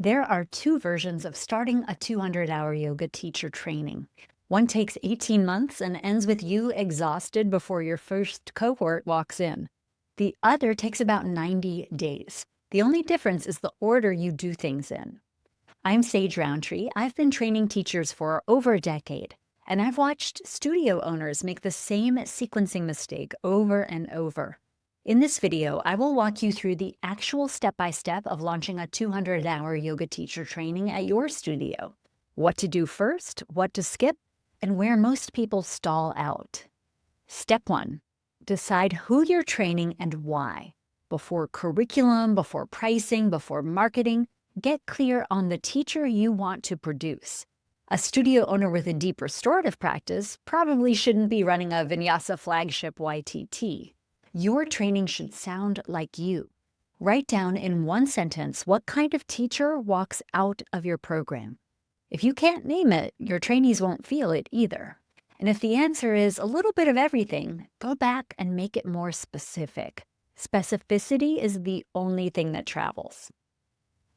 There are two versions of starting a 200-hour yoga teacher training. One takes 18 months and ends with you exhausted before your first cohort walks in. The other takes about 90 days. The only difference is the order you do things in. I'm Sage Rountree. I've been training teachers for over a decade, and I've watched studio owners make the same sequencing mistake over and over. In this video, I will walk you through the actual step-by-step of launching a 200-hour yoga teacher training at your studio. What to do first, what to skip, and where most people stall out. Step 1. Decide who you're training and why. Before curriculum, before pricing, before marketing, get clear on the teacher you want to produce. A studio owner with a deep restorative practice probably shouldn't be running a Vinyasa flagship YTT. Your training should sound like you. Write down in one sentence what kind of teacher walks out of your program. If you can't name it, your trainees won't feel it either. And if the answer is a little bit of everything, go back and make it more specific. Specificity is the only thing that travels.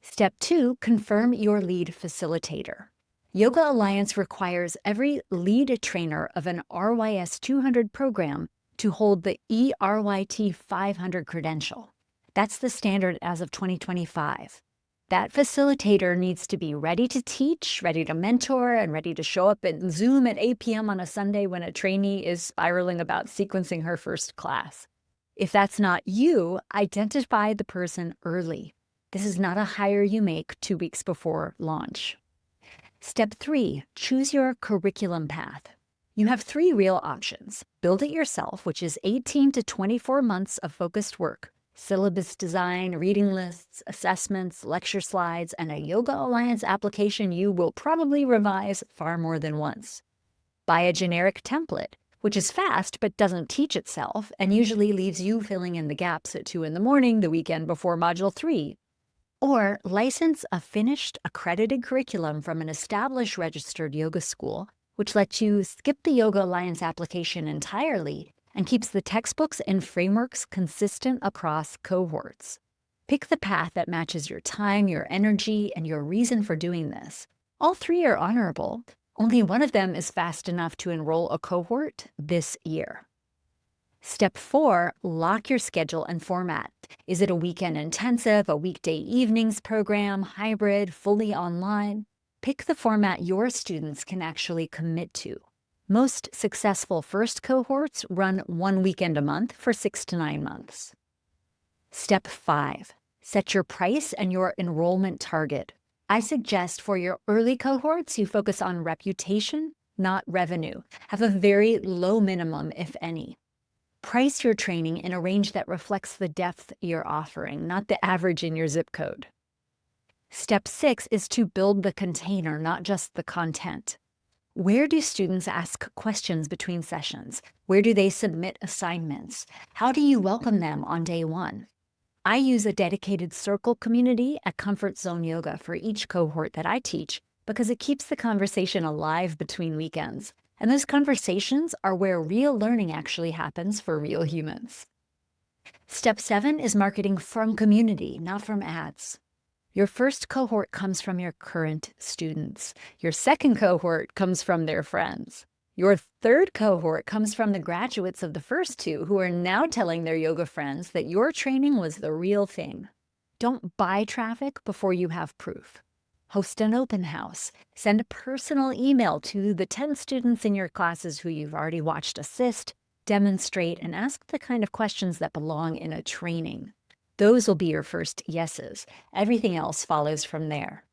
Step 2, confirm your lead facilitator. Yoga Alliance requires every lead trainer of an RYS 200 program to hold the E-RYT 500 credential. That's the standard as of 2025. That facilitator needs to be ready to teach, ready to mentor, and ready to show up at Zoom at 8 p.m. on a Sunday when a trainee is spiraling about sequencing her first class. If that's not you, identify the person early. This is not a hire you make 2 weeks before launch. Step 3, choose your curriculum path. You have 3 real options. Build it yourself, which is 18 to 24 months of focused work, syllabus design, reading lists, assessments, lecture slides, and a Yoga Alliance application you will probably revise far more than once. Buy a generic template, which is fast but doesn't teach itself and usually leaves you filling in the gaps at 2 in the morning the weekend before Module 3. Or license a finished, accredited curriculum from an established registered yoga school, which lets you skip the Yoga Alliance application entirely and keeps the textbooks and frameworks consistent across cohorts. Pick the path that matches your time, your energy, and your reason for doing this. All 3 are honorable. Only one of them is fast enough to enroll a cohort this year. Step 4, lock your schedule and format. Is it a weekend intensive, a weekday evenings program, hybrid, fully online? Pick the format your students can actually commit to. Most successful first cohorts run 1 weekend a month for 6 to 9 months. Step 5, set your price and your enrollment target. I suggest for your early cohorts, you focus on reputation, not revenue. Have a very low minimum, if any. Price your training in a range that reflects the depth you're offering, not the average in your zip code. Step 6 is to build the container, not just the content. Where do students ask questions between sessions? Where do they submit assignments? How do you welcome them on day 1? I use a dedicated circle community at Comfort Zone Yoga for each cohort that I teach because it keeps the conversation alive between weekends. And those conversations are where real learning actually happens for real humans. Step 7 is marketing from community, not from ads. Your first cohort comes from your current students. Your second cohort comes from their friends. Your third cohort comes from the graduates of the first 2 who are now telling their yoga friends that your training was the real thing. Don't buy traffic before you have proof. Host an open house. Send a personal email to the 10 students in your classes who you've already watched assist, demonstrate, and ask the kind of questions that belong in a training. Those will be your first yeses. Everything else follows from there.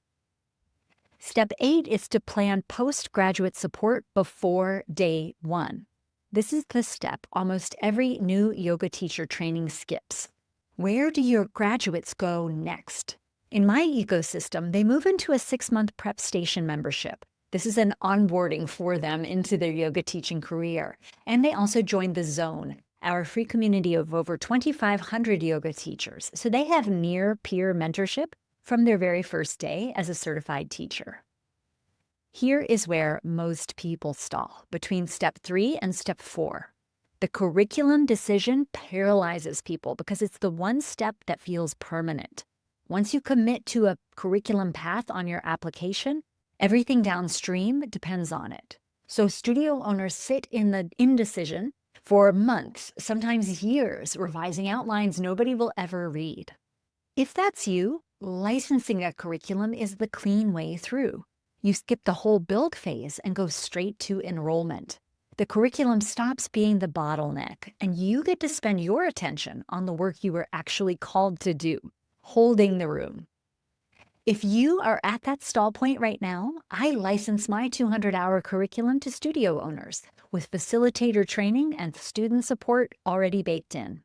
Step 8 is to plan postgraduate support before day 1. This is the step almost every new yoga teacher training skips. Where do your graduates go next? In my ecosystem, they move into a 6-month prep station membership. This is an onboarding for them into their yoga teaching career. And they also join the Zone, our free community of over 2,500 yoga teachers. So they have near peer mentorship from their very first day as a certified teacher. Here is where most people stall, between step 3 and step 4. The curriculum decision paralyzes people because it's the one step that feels permanent. Once you commit to a curriculum path on your application, everything downstream depends on it. So studio owners sit in the indecision for months, sometimes years, revising outlines nobody will ever read. If that's you, licensing a curriculum is the clean way through. You skip the whole build phase and go straight to enrollment. The curriculum stops being the bottleneck, and you get to spend your attention on the work you were actually called to do, holding the room. If you are at that stall point right now, I license my 200-hour curriculum to studio owners with facilitator training and student support already baked in.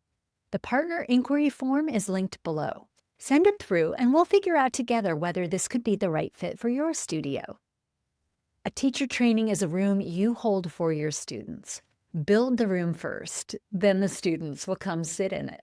The partner inquiry form is linked below. Send it through and we'll figure out together whether this could be the right fit for your studio. A teacher training is a room you hold for your students. Build the room first, then the students will come sit in it.